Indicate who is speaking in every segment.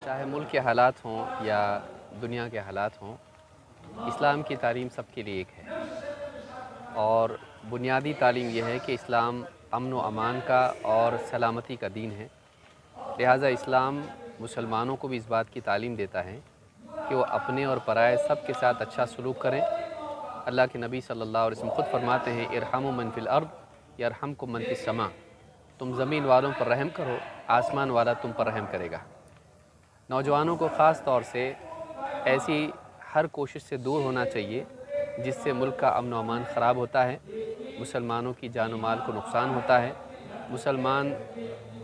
Speaker 1: चाहे मुल्क के हालात हों या दुनिया के हालात हों, इस्लाम की तालीम सबके लिए एक है। और बुनियादी तालीम यह है कि इस्लाम अमन व अमान का और सलामती का दीन है। लिहाजा इस्लाम मुसलमानों को भी इस बात की तालीम देता है कि वो अपने और पराए सब के साथ अच्छा सलूक करें। अल्लाह के नबी सल्लल्लाहु अलैहि वसल्लम ख़ुद फरमाते हैं, इरहमु मन फिल अर्द यरहमकुम मन फिस समा। तुम ज़मीन वालों पर रहम करो, आसमान वाला तुम पर रहम करेगा। नौजवानों को ख़ास तौर से ऐसी हर कोशिश से दूर होना चाहिए जिससे मुल्क का अमन व अमान ख़राब होता है, मुसलमानों की जान व माल को नुकसान होता है, मुसलमान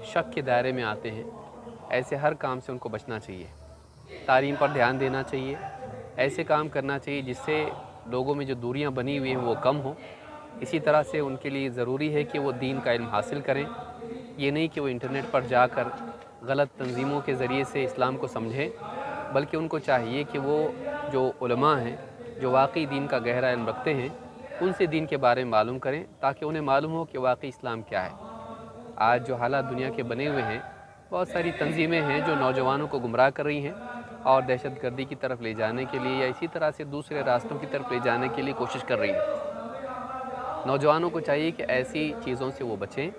Speaker 1: शक के दायरे में आते हैं। ऐसे हर काम से उनको बचना चाहिए। तालीम पर ध्यान देना चाहिए, ऐसे काम करना चाहिए जिससे लोगों में जो दूरियां बनी हुई हैं वो कम हो। इसी तरह से उनके लिए ज़रूरी है कि वो दीन का इल्म हासिल करें। ये नहीं कि वो इंटरनेट पर जाकर गलत तंजीमों के ज़रिए से इस्लाम को समझें, बल्कि उनको चाहिए कि वो जो उलमा हैं, जो वाकई दीन का गहरा इल्म रखते हैं, उनसे दीन के बारे में मालूम करें, ताकि उन्हें मालूम हो कि वाकई इस्लाम क्या है। आज जो हालात दुनिया के बने हुए हैं, बहुत सारी तंजीमें हैं जो नौजवानों को गुमराह कर रही हैं और दहशतगर्दी की तरफ ले जाने के लिए या इसी तरह से दूसरे रास्तों की तरफ ले जाने के लिए कोशिश कर रही हैं। नौजवानों को चाहिए कि ऐसी चीज़ों से वो बचें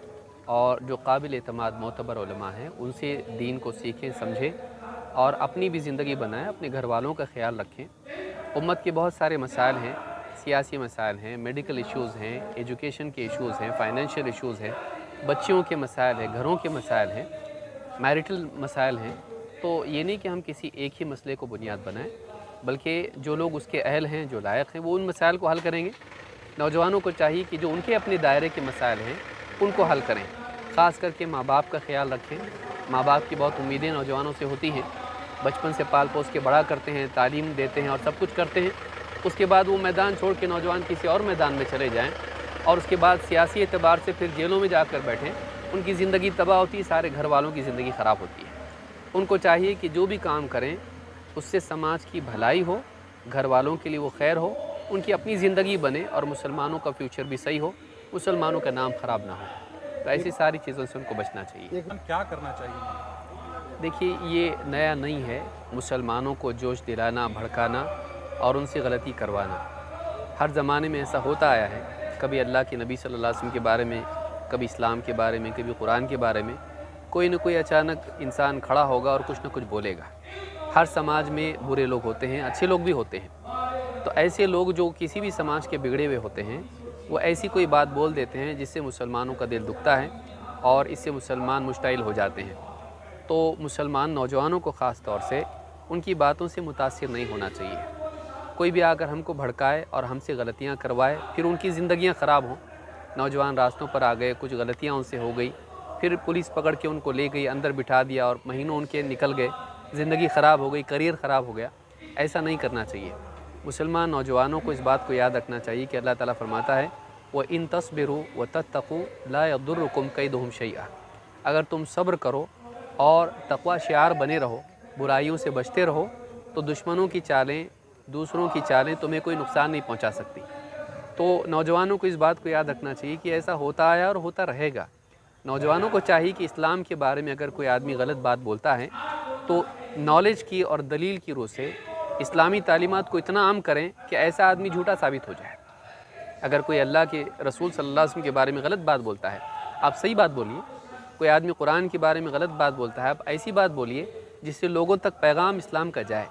Speaker 1: और जो काबिल एतमाद मोतबर उलमा हैं उनसे दीन को सीखें, समझें और अपनी भी ज़िंदगी बनाएं, अपने घर वालों का ख्याल रखें। उम्मत के बहुत सारे मसाइल हैं, सियासी मसाइल हैं, मेडिकल इश्यूज़ हैं, एजुकेशन के इश्यूज़ हैं, फाइनेंशियल इश्यूज़ हैं, बच्चियों के मसाइल हैं, घरों के मसाइल हैं, मैरिटल मसाइल हैं। तो ये नहीं कि हम किसी एक ही मसले को बुनियाद बनाएं, बल्कि जो लोग उसके अहल हैं, जो लायक हैं, वो उन मसाइल को हल करेंगे। नौजवानों को चाहिए कि जो उनके अपने दायरे के मसाइल हैं उनको हल करें। ख़ास करके माँ बाप का ख्याल रखें। माँ बाप की बहुत उम्मीदें नौजवानों से होती हैं, बचपन से पाल पोस के बड़ा करते हैं, तालीम देते हैं और सब कुछ करते हैं। उसके बाद वो मैदान छोड़ के नौजवान किसी और मैदान में चले जाएँ और उसके बाद सियासी एतबार से फिर जेलों में जाकर बैठें, उनकी ज़िंदगी तबाह होती है, सारे घर वालों की ज़िंदगी ख़राब होती है। उनको चाहिए कि जो भी काम करें उससे समाज की भलाई हो, घर वालों के लिए वो खैर हो, उनकी अपनी ज़िंदगी बने और मुसलमानों का फ्यूचर भी सही हो, मुसलमानों का नाम ख़राब ना हो। तो ऐसी सारी चीज़ों से उनको बचना चाहिए।
Speaker 2: एकदम क्या करना चाहिए?
Speaker 1: देखिए, ये नया नहीं है मुसलमानों को जोश दिलाना, भड़काना और उनसे गलती करवाना। हर ज़माने में ऐसा होता आया है। कभी अल्लाह के नबी सल्लल्लाहु अलैहि वसल्लम के बारे में, कभी इस्लाम के बारे में, कभी कुरान के बारे में कोई न कोई अचानक इंसान खड़ा होगा और कुछ न कुछ बोलेगा। हर समाज में बुरे लोग होते हैं, अच्छे लोग भी होते हैं। तो ऐसे लोग जो किसी भी समाज के बिगड़े हुए होते हैं, वो ऐसी कोई बात बोल देते हैं जिससे मुसलमानों का दिल दुखता है और इससे मुसलमान मुश्ताइल हो जाते हैं। तो मुसलमान नौजवानों को ख़ास तौर से उनकी बातों से मुतासिर नहीं होना चाहिए। कोई भी आकर हमको भड़काए और हमसे गलतियाँ करवाए, फिर उनकी ज़िंदगियाँ ख़राब हों। नौजवान रास्तों पर आ गए, कुछ गलतियाँ उनसे हो गई, फिर पुलिस पकड़ के उनको ले गई, अंदर बिठा दिया और महीनों उनके निकल गए, ज़िंदगी ख़राब हो गई, करियर ख़राब हो गया। ऐसा नहीं करना चाहिए। मुसलमान नौजवानों को इस बात को याद रखना चाहिए कि अल्लाह ताला फरमाता है, व इन तस्बिरु व तत्तक़ू ला यदुर्रुकुम कैदुहुम शैआ। अगर तुम सब्र करो और तक़वा शिआर बने रहो, बुराइयों से बचते रहो, तो दुश्मनों की चालें, दूसरों की चालें तुम्हें कोई नुकसान नहीं पहुँचा सकती। तो नौजवानों को इस बात को याद रखना चाहिए कि ऐसा होता आया और होता रहेगा। नौजवानों को चाहिए कि इस्लाम के बारे में अगर कोई आदमी गलत बात बोलता है तो नॉलेज की और दलील की रूह से इस्लामी तालीमात को इतना आम करें कि ऐसा आदमी झूठा साबित हो जाए। अगर कोई अल्लाह के रसूल सल्लल्लाहु अलैहि वसल्लम के बारे में गलत बात बोलता है, आप सही बात बोलिए। कोई आदमी कुरान के बारे में गलत बात बोलता है, आप ऐसी बात बोलिए जिससे लोगों तक पैगाम इस्लाम का जाए।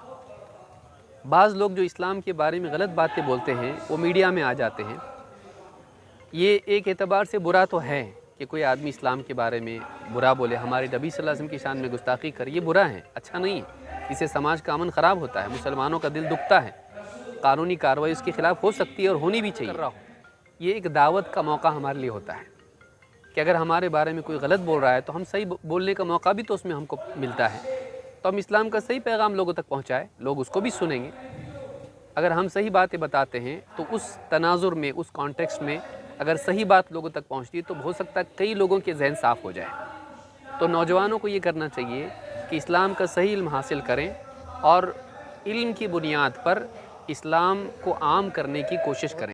Speaker 1: बाज़ लोग जो इस्लाम के बारे में गलत बातें बोलते हैं वो मीडिया में आ जाते हैं। ये एक एतबार से बुरा तो है कि कोई आदमी इस्लाम के बारे में बुरा बोले, हमारे नबी सल्लल्लाहु अलैहि वसल्लम की शान में गुस्ताखी करे, ये बुरा है, अच्छा नहीं है। इससे समाज का अमन ख़राब होता है, मुसलमानों का दिल दुखता है, कानूनी कार्रवाई उसके ख़िलाफ़ हो सकती है और होनी भी चाहिए। ये एक दावत का मौका हमारे लिए होता है कि अगर हमारे बारे में कोई गलत बोल रहा है तो हम सही बोलने का मौका भी तो उसमें हमको मिलता है। तो हम इस्लाम का सही पैगाम लोगों तक पहुँचाएँ, लोग उसको भी सुनेंगे। अगर हम सही बातें बताते हैं तो उस तनाजुर में, उस कॉन्टेक्स्ट में अगर सही बात लोगों तक पहुंचती है तो हो सकता है कई लोगों के जहन साफ़ हो जाए। तो नौजवानों को ये करना चाहिए कि इस्लाम का सही इल्म हासिल करें और इल्म की बुनियाद पर इस्लाम को आम करने की कोशिश करें।